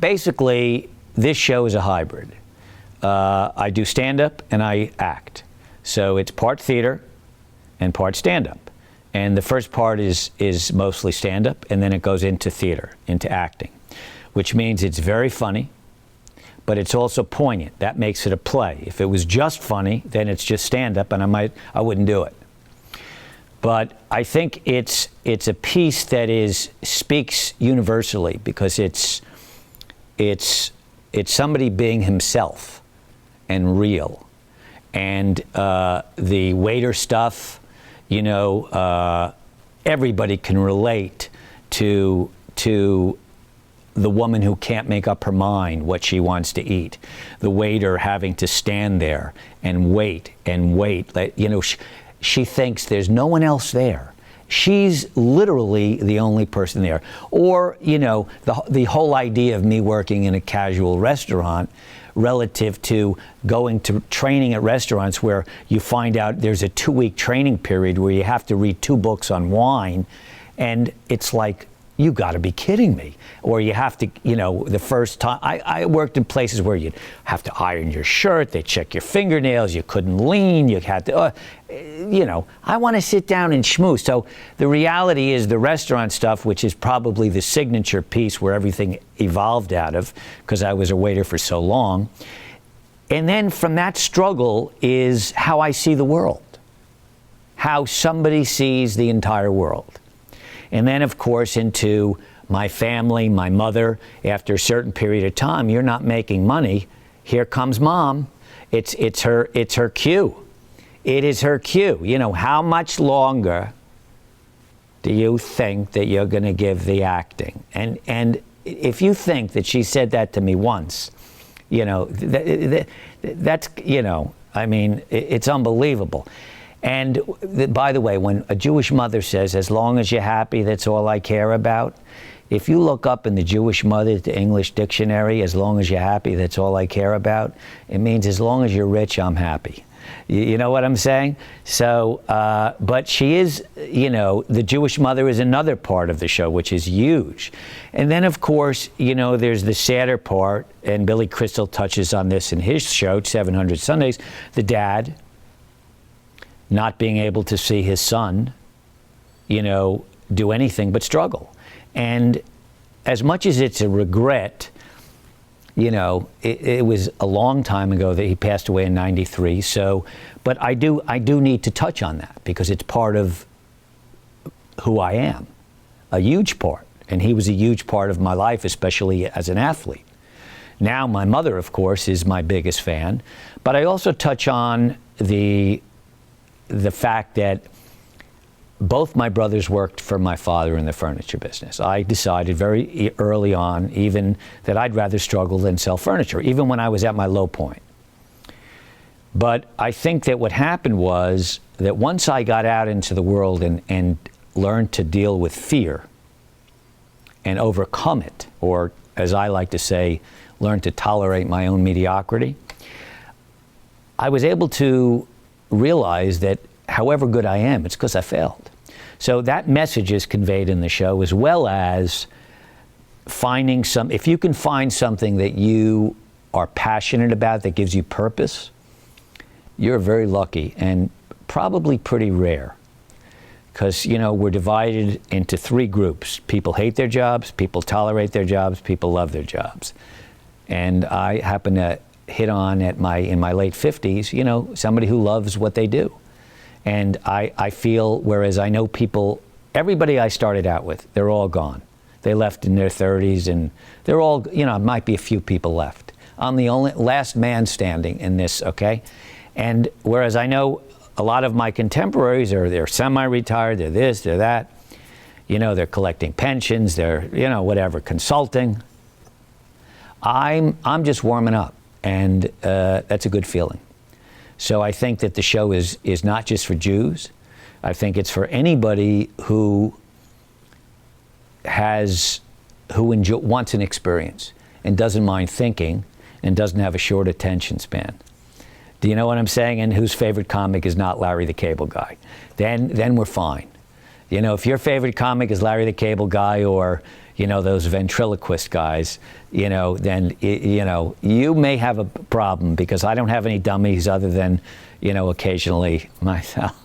basically, this show is a hybrid. I do stand-up and I act. So it's part theater and part stand-up. And the first part is mostly stand-up, and then it goes into theater, into acting, which means it's very funny, but it's also poignant. That makes it a play. If it was just funny, then it's just stand-up, and I wouldn't do it. But I think it's a piece that speaks universally, because it's somebody being himself and real. And the waiter stuff, you know, everybody can relate to the woman who can't make up her mind what she wants to eat. The waiter having to stand there and wait and wait. You know, she thinks there's no one else there. She's literally the only person there. Or, you know, the whole idea of me working in a casual restaurant relative to going to training at restaurants where you find out there's a 2-week training period where you have to read 2 books on wine, and it's like, you got to be kidding me. Or you have to, you know, the first time, I worked in places where you'd have to iron your shirt, they check your fingernails, you couldn't lean, you had to, you know, I want to sit down and schmooze. So the reality is the restaurant stuff, which is probably the signature piece where everything evolved out of, because I was a waiter for so long. And then from that struggle is how I see the world, how somebody sees the entire world. And then, of course, into my family, my mother. After a certain period of time, you're not making money. Here comes mom. It's her cue. It is her cue. You know, how much longer do you think that you're going to give the acting? And if you think that she said that to me once, you know, that's, you know, I mean, it's unbelievable. And by the way, when a Jewish mother says, as long as you're happy, that's all I care about, if you look up in the Jewish mother, the English dictionary, as long as you're happy, that's all I care about, it means as long as you're rich, I'm happy. You know what I'm saying? So, but she is, you know, the Jewish mother is another part of the show, which is huge. And then, of course, you know, there's the sadder part, and Billy Crystal touches on this in his show, 700 Sundays, the dad not being able to see his son, you know, do anything but struggle. And as much as it's a regret, you know, it was a long time ago that he passed away in '93. So, but I do need to touch on that, because it's part of who I am, a huge part. And he was a huge part of my life, especially as an athlete. Now, my mother, of course, is my biggest fan. But I also touch on the fact that both my brothers worked for my father in the furniture business. I decided very early on, even, that I'd rather struggle than sell furniture, even when I was at my low point. But I think that what happened was that once I got out into the world and learned to deal with fear and overcome it, or as I like to say, learn to tolerate my own mediocrity, I was able to realize that however good I am, it's because I failed. So that message is conveyed in the show, as well as finding if you can find something that you are passionate about that gives you purpose, you're very lucky and probably pretty rare. Because, you know, we're divided into 3 groups. People hate their jobs, people tolerate their jobs, people love their jobs. And I happen to hit on in my late 50s, you know, somebody who loves what they do. And I feel, whereas I know people, everybody I started out with, they're all gone. They left in their 30s, and they're all, you know, might be a few people left. I'm the only last man standing in this, okay? And whereas I know a lot of my contemporaries they're semi-retired, they're this, they're that, you know, they're collecting pensions, they're, you know, whatever, consulting. I'm just warming up, and that's a good feeling. So I think that the show is not just for Jews. I think it's for anybody who wants an experience and doesn't mind thinking and doesn't have a short attention span. Do you know what I'm saying? And whose favorite comic is not Larry the Cable Guy? Then we're fine. You know, if your favorite comic is Larry the Cable Guy, or, those ventriloquist guys, then, you may have a problem, because I don't have any dummies other than, occasionally myself.